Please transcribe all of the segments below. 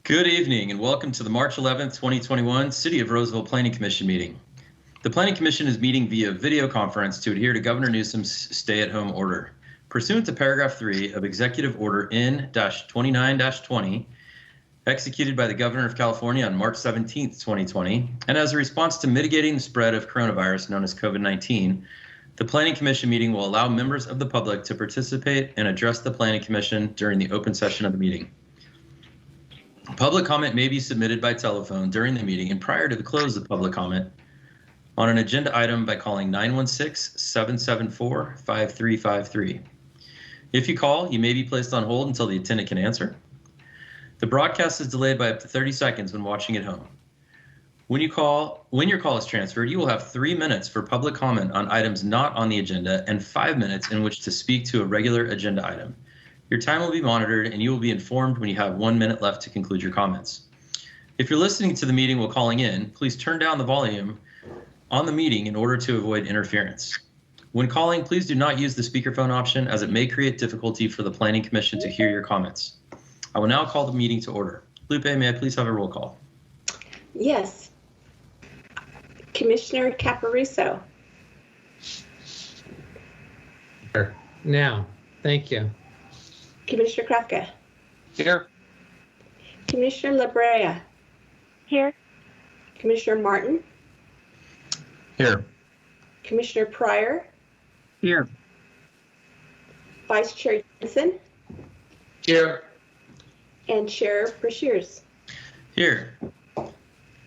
Good evening and welcome to the March 11th, 2021 City of Roseville Planning Commission meeting. The Planning Commission is meeting via video conference to adhere to Governor Newsom's stay-at-home order. Pursuant to paragraph 3 of Executive Order N-29-20, executed by the Governor of California on March 17th, 2020, and as a response to mitigating the spread of coronavirus known as COVID-19, the Planning Commission meeting will allow members of the public to participate and address the Planning Commission during the open session of the meeting. Public comment may be submitted by telephone during the meeting and prior to the close of public comment on an agenda item by calling 916-774-5353. If you call, you may be placed on hold until the attendant can answer. The broadcast is delayed by up to 30 seconds when watching at home. When your call is transferred, you will have 3 minutes for public comment on items not on the agenda and 5 minutes in which to speak to a regular agenda item. Your time will be monitored and you will be informed when you have 1 minute left to conclude your comments. If you're listening to the meeting while calling in, please turn down the volume on the meeting in order to avoid interference. When calling, please do not use the speakerphone option as it may create difficulty for the Planning Commission to hear your comments. I will now call the meeting to order. Lupe, may I please have a roll call? Yes. Commissioner Caparuso. Here. Now, thank you. Commissioner Krafka. Here. Commissioner La Brea. Here. Commissioner Martin. Here. Commissioner Pryor. Here. Vice Chair Jensen. Here. And Chair Brashears. Here.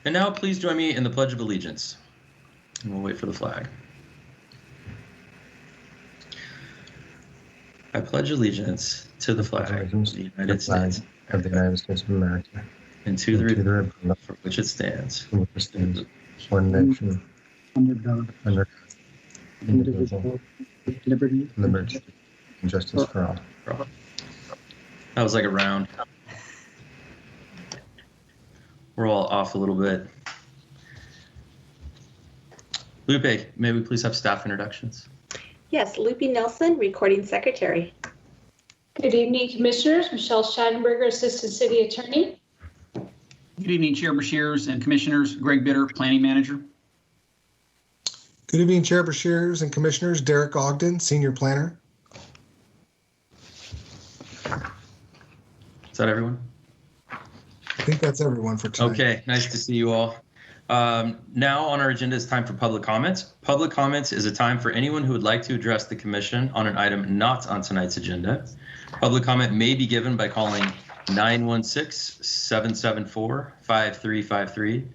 And now please join me in the Pledge of Allegiance. And we'll wait for the flag. I pledge allegiance to the flag of the United States of the United States of America and to the republic for which it stands, one nation, under God, indivisible, liberty, and justice for all. That was like a round. We're all off a little bit. Lupe, may we please have staff introductions? Yes, Lupe Nelson, Recording Secretary. Good evening, Commissioners. Michelle Scheidenberger, Assistant City Attorney. Good evening, Chair Brashears and Commissioners. Greg Bitter, Planning Manager. Good evening, Chair Brashears and Commissioners. Derek Ogden, Senior Planner. Is that everyone? I think that's everyone for tonight. Okay, nice to see you all. Now on our agenda is time for public comments. Public comments is a time for anyone who would like to address the commission on an item not on tonight's agenda. Public comment may be given by calling 916-774-5353.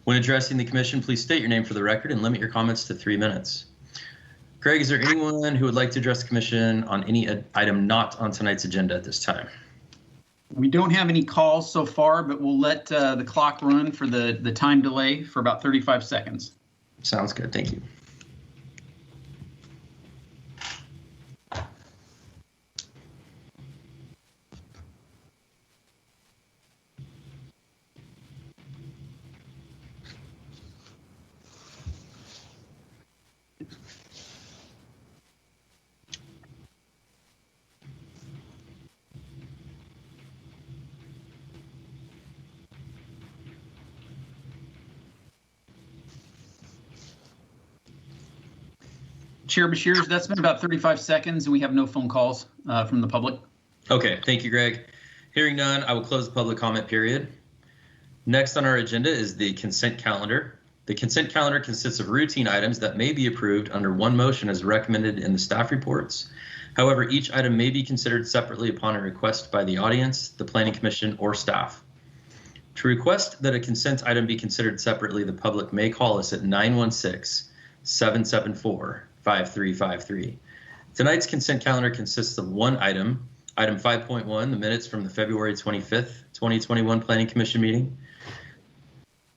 When addressing the commission, please state your name for the record and limit your comments to 3 minutes. Greg, is there anyone who would like to address the commission on any item not on tonight's agenda at this time? We don't have any calls so far, but we'll let the clock run for the time delay for about 35 seconds. Sounds good. Thank you. Chair Brashears, that's been about 35 seconds and we have no phone calls from the public. Okay, thank you, Greg. Hearing none, I will close the public comment period. Next on our agenda is the consent calendar. The consent calendar consists of routine items that may be approved under one motion as recommended in the staff reports. However, each item may be considered separately upon a request by the audience, the Planning Commission, or staff. To request that a consent item be considered separately, the public may call us at 916-774-5353. Tonight's consent calendar consists of one item, item 5.1, the minutes from the February 25th, 2021 Planning Commission meeting.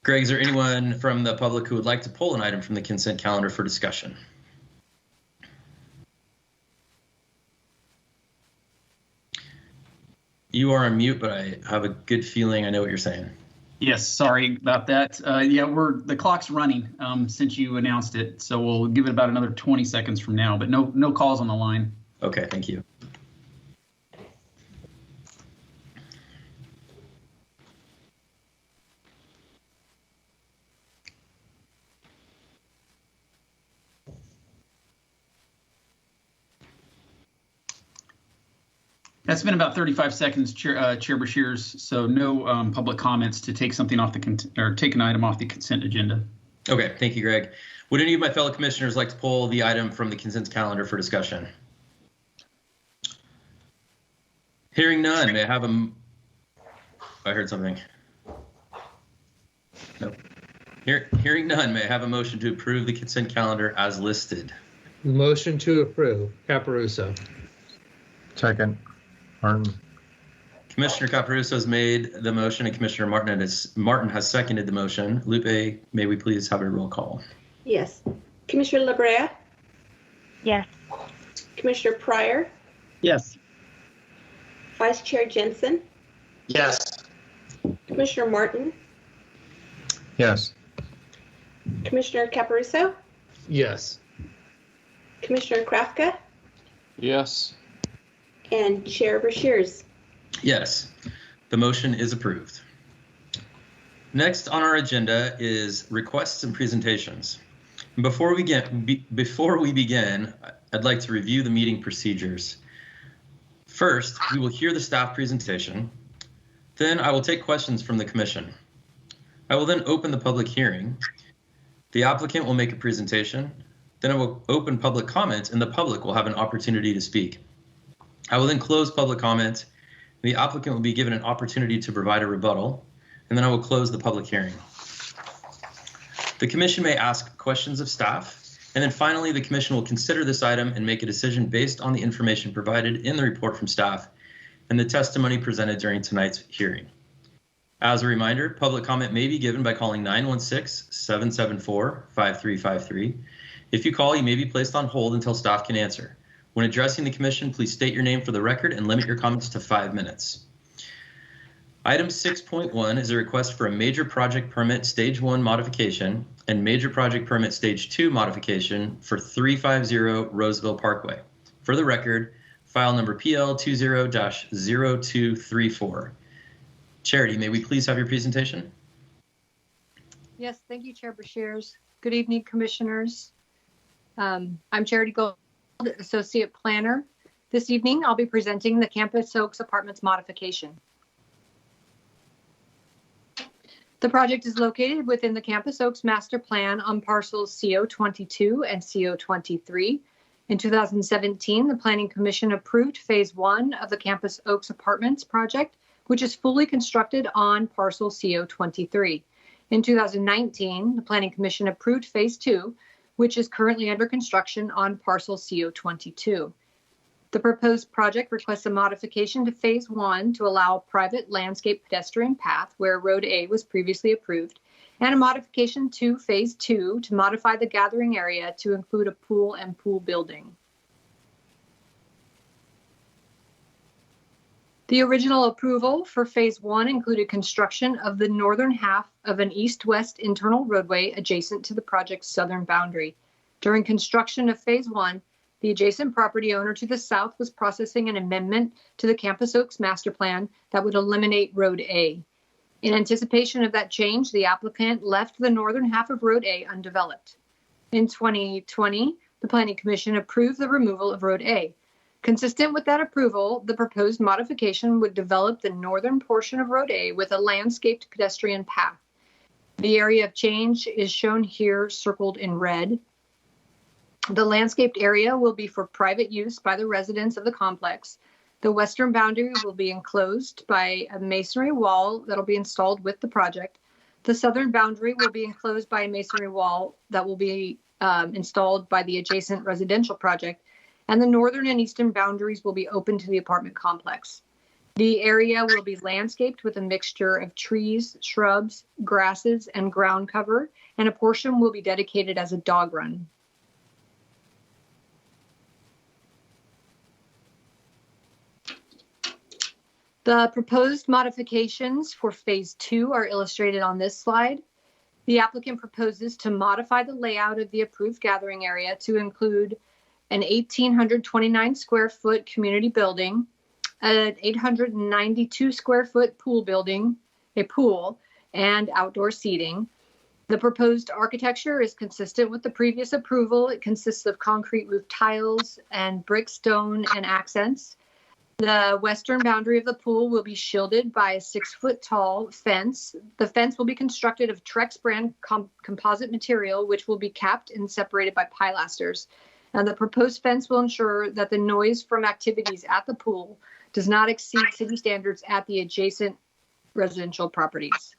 Greg, is there anyone from the public who would like to pull an item from the consent calendar for discussion? You are on mute, but I have a good feeling I know what you're saying. Yes, sorry about that. Yeah, the clock's running since you announced it, so we'll give it about another 20 seconds from now, but no calls on the line. Okay, thank you. That's been about 35 seconds, Chair Beshears. So no public comments to take something off or take an item off the consent agenda. Okay, thank you, Greg. Would any of my fellow commissioners like to pull the item from the consent calendar for discussion? Hearing none, may I have I heard something. No. Hearing none, may I have a motion to approve the consent calendar as listed? Motion to approve. Caparuso. Second, Martin. Commissioner Caparuso has made the motion and Commissioner Martin has seconded the motion. Lupe, may we please have a roll call? Yes. Commissioner La Brea? Yes. Commissioner Pryor? Yes. Vice Chair Jensen? Yes. Commissioner Martin? Yes. Commissioner Caparuso? Yes. Commissioner Krafka? Yes. And Chair Beshears? Yes, the motion is approved. Next on our agenda is requests and presentations. Before we begin, I'd like to review the meeting procedures. First, we will hear the staff presentation. Then I will take questions from the commission. I will then open the public hearing. The applicant will make a presentation. Then I will open public comment and the public will have an opportunity to speak. I will then close public comment. The applicant will be given an opportunity to provide a rebuttal, and then I will close the public hearing. The commission may ask questions of staff, and then finally the commission will consider this item and make a decision based on the information provided in the report from staff and the testimony presented during tonight's hearing. As a reminder, public comment may be given by calling 916-774-5353. If you call, you may be placed on hold until staff can answer. When addressing the commission, please state your name for the record and limit your comments to 5 minutes. Item 6.1 is a request for a major project permit stage 1 modification and major project permit stage 2 modification for 350 Roseville Parkway. For the record, file number PL 20-0234. Charity, may we please have your presentation? Yes, thank you, Chair Beshears. Good evening, commissioners. I'm Charity Gold, Associate Planner. This evening, I'll be presenting the Campus Oaks Apartments modification. The project is located within the Campus Oaks Master Plan on parcels CO22 and CO23. In 2017, the Planning Commission approved Phase 1 of the Campus Oaks Apartments project, which is fully constructed on parcel CO23. In 2019, the Planning Commission approved Phase 2, which is currently under construction on parcel CO22. The proposed project requests a modification to Phase 1 to allow a private landscape pedestrian path where Road A was previously approved, and a modification to Phase 2 to modify the gathering area to include a pool and pool building. The original approval for Phase 1 included construction of the northern half of an east-west internal roadway adjacent to the project's southern boundary. During construction of Phase 1, the adjacent property owner to the south was processing an amendment to the Campus Oaks Master Plan that would eliminate Road A. In anticipation of that change, the applicant left the northern half of Road A undeveloped. In 2020, the Planning Commission approved the removal of Road A. Consistent with that approval, the proposed modification would develop the northern portion of Road A with a landscaped pedestrian path. The area of change is shown here circled in red. The landscaped area will be for private use by the residents of the complex. The western boundary will be enclosed by a masonry wall that'll be installed with the project. The southern boundary will be enclosed by a masonry wall that will be installed by the adjacent residential project. And the northern and eastern boundaries will be open to the apartment complex. The area will be landscaped with a mixture of trees, shrubs, grasses, and ground cover, and a portion will be dedicated as a dog run. The proposed modifications for Phase 2 are illustrated on this slide. The applicant proposes to modify the layout of the approved gathering area to include an 1,829 square foot community building, an 892 square foot pool building, a pool, and outdoor seating. The proposed architecture is consistent with the previous approval. It consists of concrete roof tiles and brick, stone, and accents. The western boundary of the pool will be shielded by a 6-foot-tall fence. The fence will be constructed of Trex brand composite material, which will be capped and separated by pilasters. And the proposed fence will ensure that the noise from activities at the pool does not exceed city standards at the adjacent residential properties.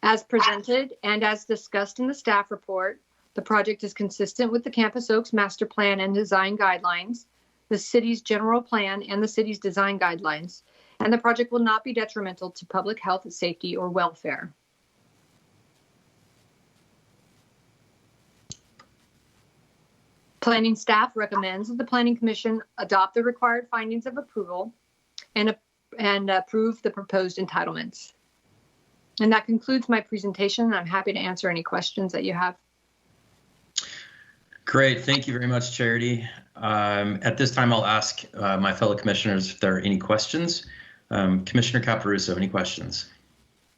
As presented and as discussed in the staff report, the project is consistent with the Campus Oaks Master Plan and Design Guidelines, the city's general plan, and the city's design guidelines, and the project will not be detrimental to public health, safety, or welfare. Planning staff recommends that the Planning Commission adopt the required findings of approval and approve the proposed entitlements. And that concludes my presentation. I'm happy to answer any questions that you have. Great. Thank you very much, Charity. At this time, I'll ask my fellow commissioners if there are any questions. Commissioner Caparuso, any questions?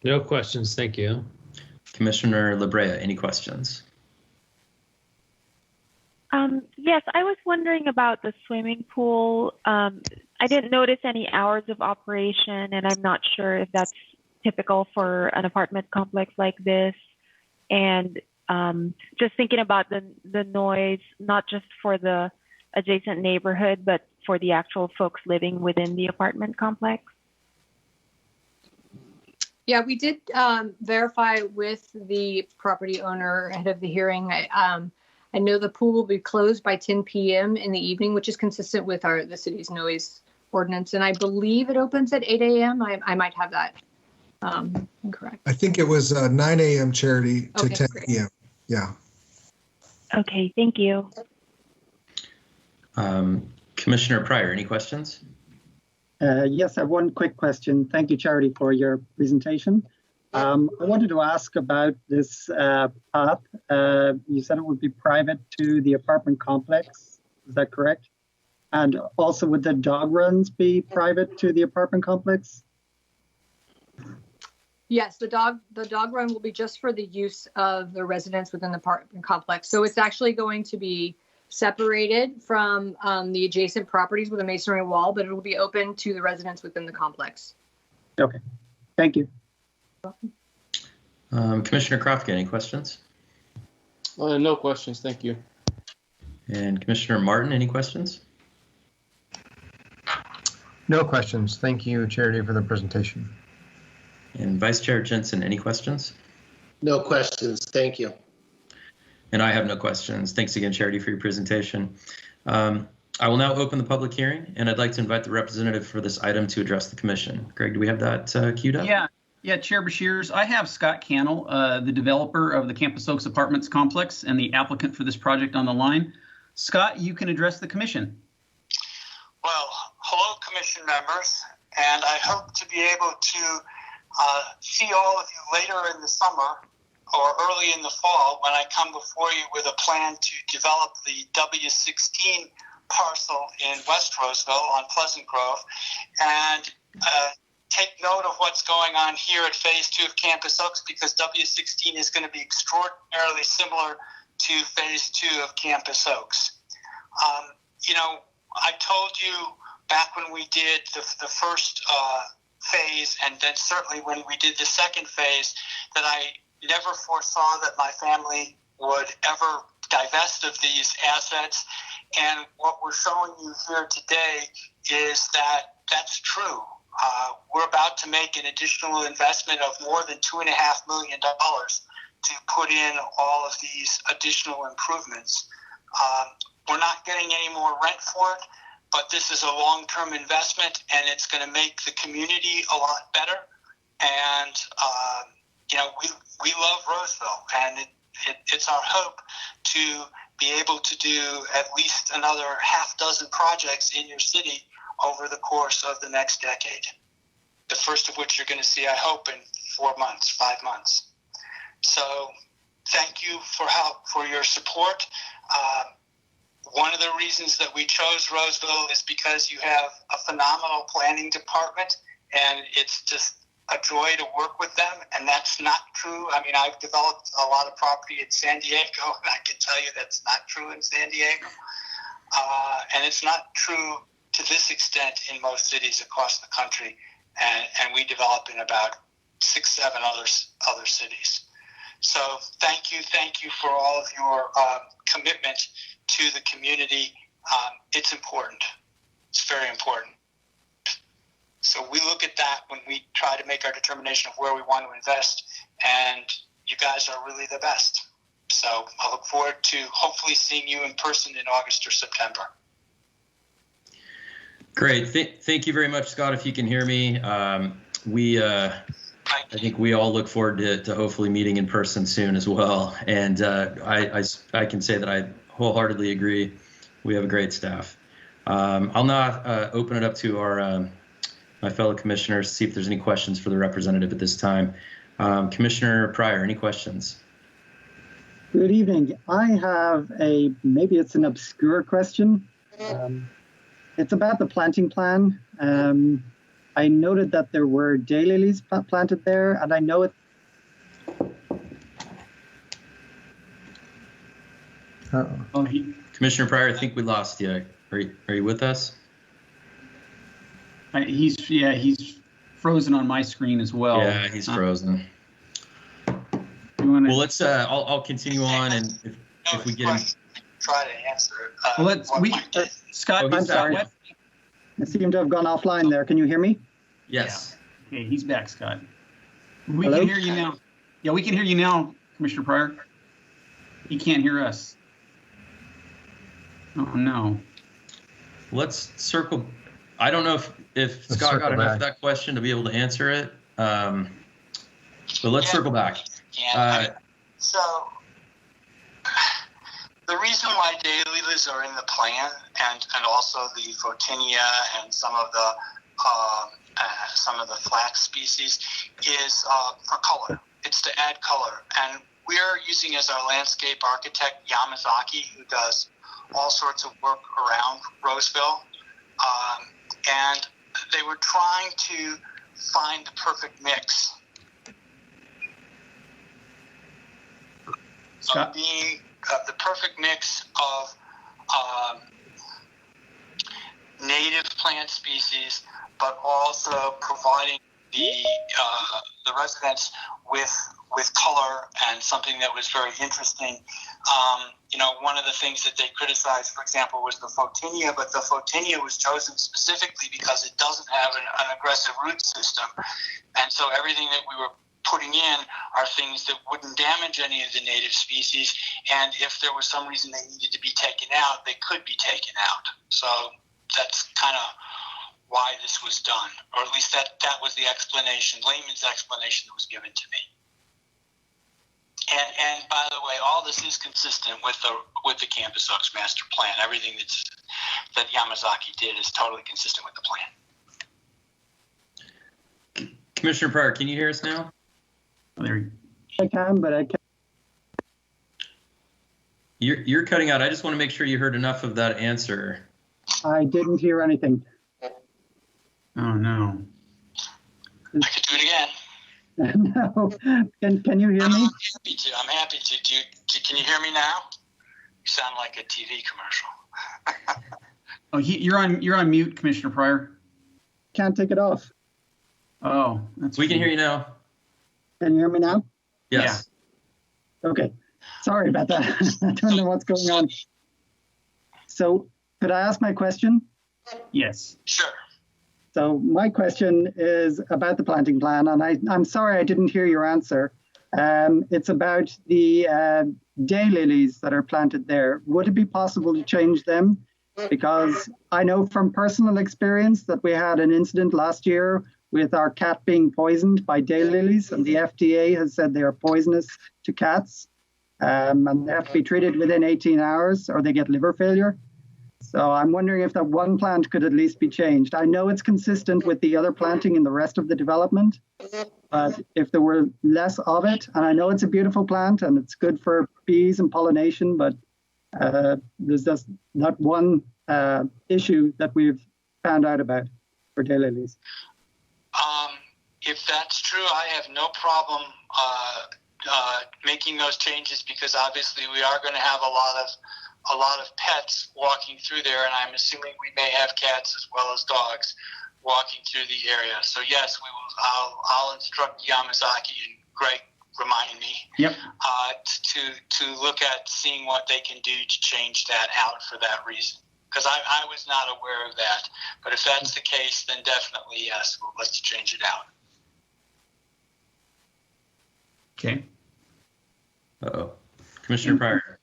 No questions, thank you. Commissioner Labrea, any questions? Yes, I was wondering about the swimming pool. I didn't notice any hours of operation, and I'm not sure if that's typical for an apartment complex like this. And just thinking about the noise, not just for the adjacent neighborhood, but for the actual folks living within the apartment complex. Yeah, we did verify with the property owner ahead of the hearing. I know the pool will be closed by 10 p.m. in the evening, which is consistent with the city's noise ordinance. And I believe it opens at 8 a.m. I might have that incorrect. I think it was 9 a.m. Charity to Okay, 10 great. p.m. Yeah. Okay, thank you. Commissioner Pryor, any questions? Yes, I have one quick question. Thank you, Charity, for your presentation. I wanted to ask about this path. You said it would be private to the apartment complex. Is that correct? And also, would the dog runs be private to the apartment complex? Yes, the dog run will be just for the use of the residents within the apartment complex. So it's actually going to be separated from the adjacent properties with a masonry wall, but it will be open to the residents within the complex. Okay, thank you. Commissioner Krafka, any questions? No questions, thank you. And Commissioner Martin, any questions? No questions. Thank you, Charity, for the presentation. And Vice Chair Jensen, any questions? No questions, thank you. And I have no questions. Thanks again, Charity, for your presentation. I will now open the public hearing, and I'd like to invite the representative for this item to address the commission. Greg, do we have that queued up? Yeah, Chair Bashirs, I have Scott Cannell, the developer of the Campus Oaks Apartments Complex and the applicant for this project on the line. Scott, you can address the commission. Well, hello, commission members, and I hope to be able to see all of you later in the summer or early in the fall when I come before you with a plan to develop the W16 parcel in West Roseville on Pleasant Grove, and take note of what's going on here at Phase 2 of Campus Oaks, because W16 is going to be extraordinarily similar to Phase 2 of Campus Oaks. You know, I told you back when we did the first phase, and then certainly when we did the second phase, that I never foresaw that my family would ever divest of these assets. And what we're showing you here today is that that's true. We're about to make an additional investment of more than $2.5 million to put in all of these additional improvements. We're not getting any more rent for it, but this is a long-term investment, and it's going to make the community a lot better. And you know, we love Roseville, and it's our hope to be able to do at least another half dozen projects in your city over the course of the next decade. The first of which you're going to see, I hope, in 5 months. So thank you for your support. One of the reasons that we chose Roseville is because you have a phenomenal planning department, and it's just a joy to work with them, and that's not true. I mean, I've developed a lot of property in San Diego, and I can tell you that's not true in San Diego. And it's not true to this extent in most cities across the country, and we develop in about 6-7 other cities. So thank you for all of your commitment to the community. It's important. It's very important. So we look at that when we try to make our determination of where we want to invest, and you guys are really the best. So I look forward to hopefully seeing you in person in August or September. Great. Thank you very much, Scott. If you can hear me, I think we all look forward to hopefully meeting in person soon as well. And I can say that I wholeheartedly agree. We have a great staff. I'll now open it up to our my fellow commissioners to see if there's any questions for the representative at this time. Commissioner Pryor, any questions? Good evening. I have maybe it's an obscure question. It's about the planting plan. I noted that there were daylilies planted there, and I know it. Commissioner Pryor, I think we lost you. Are you with us? He's frozen on my screen as well. Yeah, he's frozen. Well, let's. I'll continue on, and if we get him, try to answer it. Scott. I'm sorry. I seem to have gone offline there. Can you hear me? Yes. Yeah. Okay, he's back, Scott. We Hello? can hear you now. Yeah, we can hear you now, Commissioner Pryor. He can't hear us. Oh no. Let's circle. I don't know if Scott got enough of that question to be able to answer it. But let's circle back. So the reason why daylilies are in the plan, and also the photinia and some of the flax species, is for color. It's to add color, and we are using as our landscape architect Yamazaki, who does all sorts of work around Roseville, and they were trying to find the perfect mix of being the perfect mix of native plant species, but also providing the residents with color and something that was very interesting. One of the things that they criticized, for example, was the photinia, but the photinia was chosen specifically because it doesn't have an aggressive root system. And so everything that we were putting in are things that wouldn't damage any of the native species. And if there was some reason they needed to be taken out, they could be taken out. So that's kind of why this was done, or at least that was the explanation, layman's explanation that was given to me. And by the way, all this is consistent with the Campus Oaks master plan. Everything that Yamazaki did is totally consistent with the plan. Commissioner Pryor, can you hear us now? I can, but I can't. You're cutting out. I just want to make sure you heard enough of that answer. I didn't hear anything. Oh no. I could do it again. No. Can you hear me? I'm happy to. Can you hear me now? You sound like a TV commercial. You're on mute, Commissioner Pryor. Can't take it off. Oh, we can hear you now. Can you hear me now? Yes. Yeah. Okay. Sorry about that. I don't know what's going on. So, could I ask my question? Yes. Sure. So my question is about the planting plan, and I'm sorry I didn't hear your answer. It's about the daylilies that are planted there. Would it be possible to change them? Because I know from personal experience that we had an incident last year with our cat being poisoned by daylilies, and the FDA has said they are poisonous to cats, and they have to be treated within 18 hours or they get liver failure. So I'm wondering if that one plant could at least be changed. I know it's consistent with the other planting in the rest of the development, but if there were less of it, and I know it's a beautiful plant and it's good for bees and pollination, but there's just not one issue that we've found out about for daylilies. if that's true, I have no problem making those changes, because obviously we are going to have a lot of pets walking through there, and I'm assuming we may have cats as well as dogs walking through the area. So yes, we will. I'll instruct Yamazaki, and Greg remind me. Yep. To look at seeing what they can do to change that out for that reason, because I was not aware of that. But if that's the case, then definitely yes. Well, let's change it out. Okay. Uh-oh. Commissioner Pryor.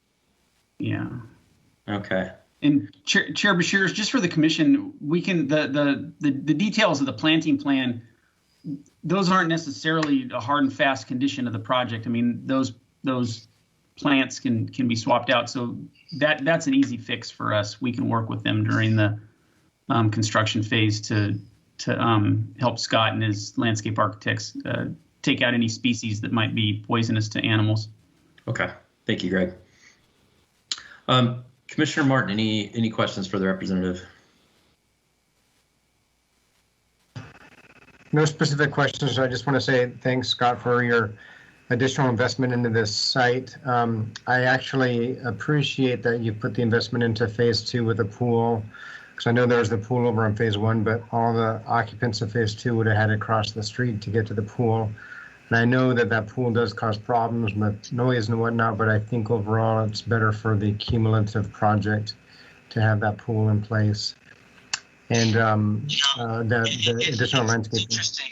Yeah. Okay. And Chair Bashirs, just for the commission, we can the details of the planting plan, those aren't necessarily a hard and fast condition of the project. I mean, those plants can be swapped out, so that's an easy fix for us. We can work with them during the construction phase to help Scott and his landscape architects take out any species that might be poisonous to animals. Okay. Thank you, Greg. Commissioner Martin, any questions for the representative? No specific questions. I just want to say thanks, Scott, for your additional investment into this site. I actually appreciate that you put the investment into phase 2 with the pool, because I know there's the pool over on phase 1, but all the occupants of phase 2 would have had to cross the street to get to the pool. And I know that pool does cause problems with noise and whatnot, but I think overall it's better for the cumulative project to have that pool in place. And the additional landscaping. Interesting.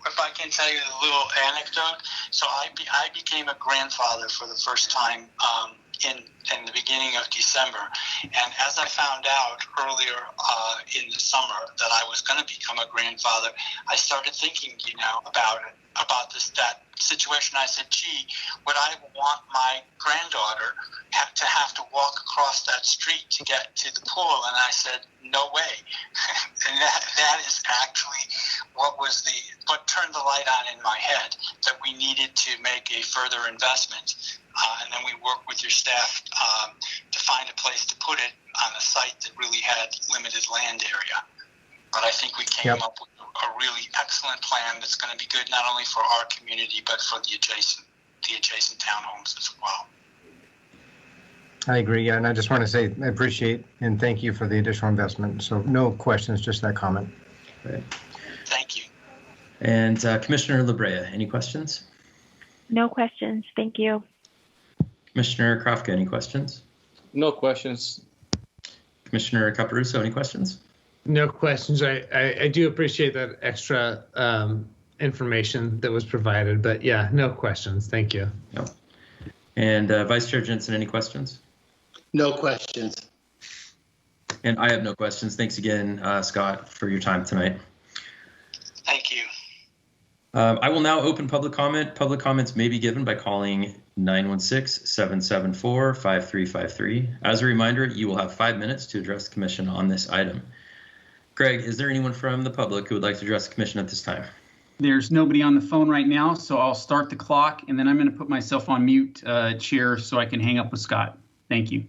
If I can tell you a little anecdote, so I became a grandfather for the first time in the beginning of December, and as I found out earlier in the summer that I was going to become a grandfather, I started thinking, about that situation. I said, gee, would I want my granddaughter to have to walk across that street to get to the pool? And I said, no way. And that is actually what turned the light on in my head, that we needed to make a further investment. And then we worked with your staff to find a place to put it on a site that really had limited land area. But I think we came up with a really excellent plan that's going to be good not only for our community but for the adjacent townhomes as well. I agree, and I just want to say I appreciate and thank you for the additional investment. So no questions, just that comment. Great. Thank you. And Commissioner Labrea, any questions? No questions. Thank you. Commissioner Krafka, any questions? No questions. Commissioner Caparuso, any questions? No questions. I do appreciate that extra information that was provided, but yeah, no questions. Thank you. No. And Vice Chair Jensen, any questions? No questions. And I have no questions. Thanks again, Scott, for your time tonight. Thank you. I will now open public comment. Public comments may be given by calling 916-774-5353. As a reminder, you will have 5 minutes to address the commission on this item. Greg, is there anyone from the public who would like to address the commission at this time? There's nobody on the phone right now, so I'll start the clock, and then I'm going to put myself on mute, Chair, so I can hang up with Scott. Thank you.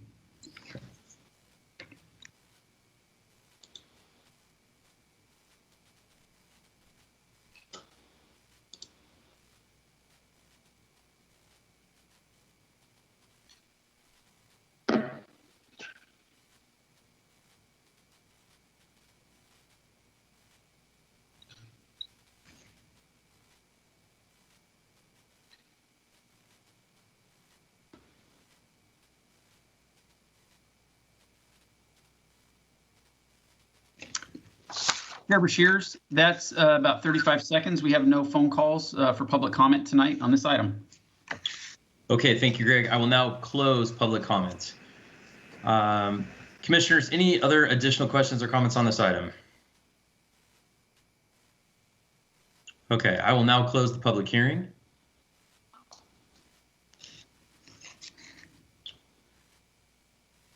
Chair Bashirs, that's about 35 seconds. We have no phone calls for public comment tonight on this item. Okay, thank you, Greg. I will now close public comments. Commissioners, any other additional questions or comments on this item? Okay, I will now close the public hearing.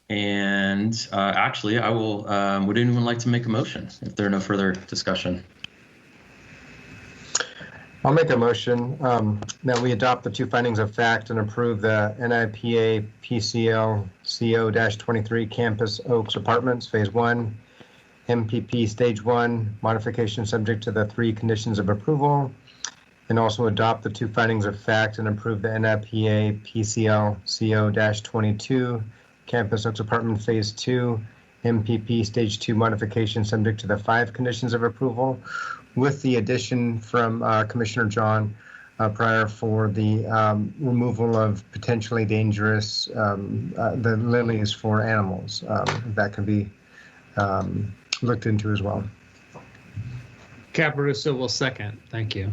And actually, I will, would anyone like to make a motion if there are no further discussion? I'll make a motion that we adopt the 2 findings of fact and approve the NIPA PCL CO-23 Campus Oaks Apartments Phase 1 MPP Stage 1 modification subject to the 3 conditions of approval, and also adopt the 2 findings of fact and approve the NFPA PCL CO-22 Campus Oaks Apartment Phase 2 MPP Stage 2 modification subject to the 5 conditions of approval, with the addition from Commissioner John prior for the removal of potentially dangerous the lilies for animals. That can be looked into as well. Caparuso will second. Thank you.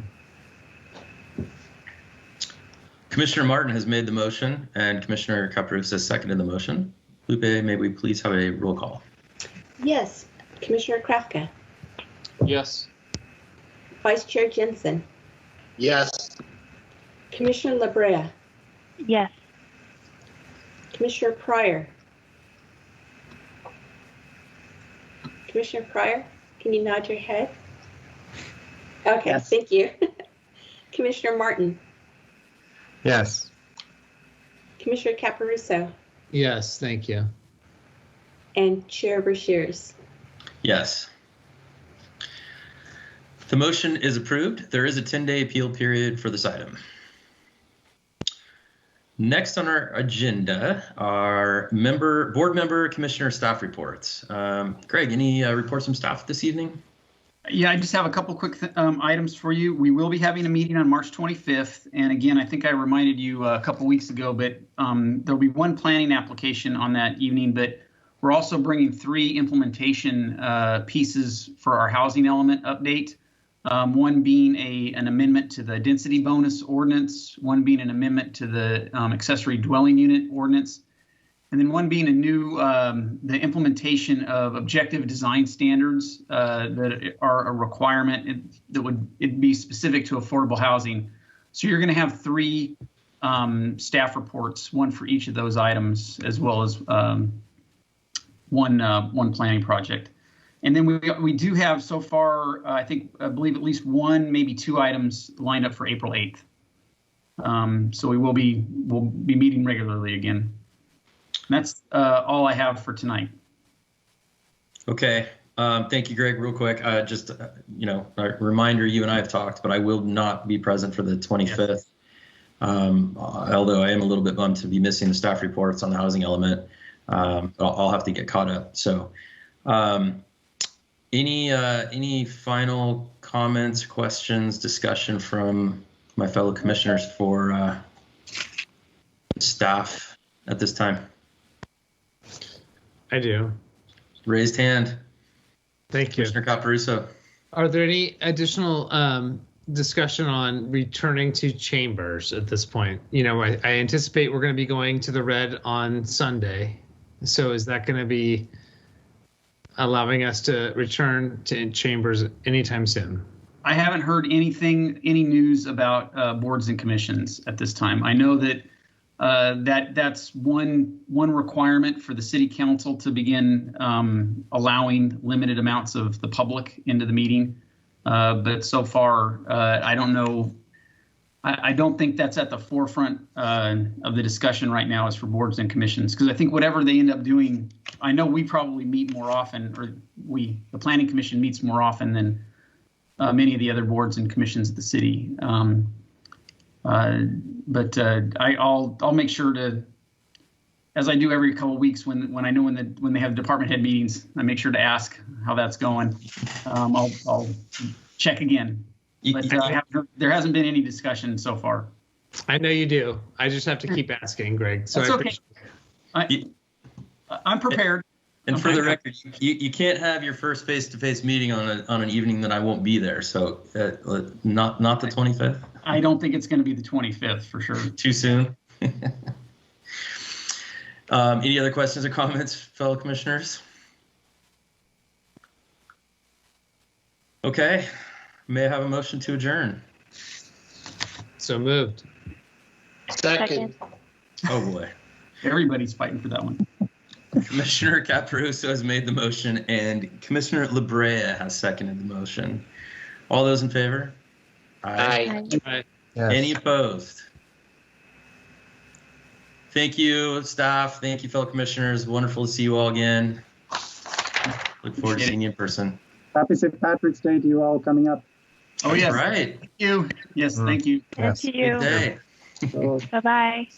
Commissioner Martin has made the motion, and Commissioner Caparuso has seconded the motion. Lupe, may we please have a roll call? Yes. Commissioner Krafka. Yes. Vice Chair Jensen. Yes. Commissioner La Brea. Yes. Commissioner Pryor. Commissioner Pryor, can you nod your head? Okay, Yes. thank you. Commissioner Martin. Yes. Commissioner Caparuso. Yes, thank you. And Chair Beshears. Yes. The motion is approved. There is a 10-day appeal period for this item. Next on our agenda are board member, commissioner, staff reports. Greg, any reports from staff this evening? Yeah, I just have a couple quick items for you. We will be having a meeting on March 25th. And again, I think I reminded you a couple weeks ago, but there'll be 1 planning application on that evening, but we're also bringing 3 implementation pieces for our housing element update. One being an amendment to the density bonus ordinance, one being an amendment to the accessory dwelling unit ordinance, and then one being a new, the implementation of objective design standards that are a requirement it'd be specific to affordable housing. So you're going to have 3 staff reports, one for each of those items, as well as one planning project. And then we do have so far, I believe at least 1, maybe 2 items lined up for April 8th. So we'll be meeting regularly again. And that's all I have for tonight. Okay. Thank you, Greg. Real quick, just a reminder, you and I have talked, but I will not be present for the 25th. Yes. Although I am a little bit bummed to be missing the staff reports on the housing element. I'll have to get caught up. So any final comments, questions, discussion from my fellow commissioners for staff at this time? I do. Raised hand. Thank you. Commissioner Caparuso. Are there any additional discussion on returning to chambers at this point? I anticipate we're going to be going to the red on Sunday. So is that going to be allowing us to return to chambers anytime soon? I haven't heard any news about boards and commissions at this time. I know that that's one requirement for the city council to begin allowing limited amounts of the public into the meeting. But so far, I don't know. I don't think that's at the forefront of the discussion right now is for boards and commissions, because I think whatever they end up doing, I know we probably meet more often, or the Planning Commission meets more often than many of the other boards and commissions at the city. But I'll make sure to, as I do every couple of weeks when I know when they have department head meetings, I make sure to ask how that's going. I'll check again. But there hasn't been any discussion so far. I know you do. I just have to keep asking, Greg. So that's okay. I'm prepared. And for the record, you can't have your first face-to-face meeting on an evening that I won't be there. So not the 25th. I don't think it's going to be the 25th for sure. Too soon. Any other questions or comments, fellow commissioners? Okay. May I have a motion to adjourn? So moved. Second. Oh boy. Everybody's fighting for that one. Commissioner Caparuso has made the motion and Commissioner La Brea has seconded the motion. All those in favor? Aye. Aye. Yes. Any opposed? Thank you, staff. Thank you, fellow commissioners. Wonderful to see you all again. Look forward to seeing you in person. Happy St. Patrick's Day to you all coming up. Oh, yes. Right. Thank you. Yes, thank you. Thank you. Good day. So, Bye-bye.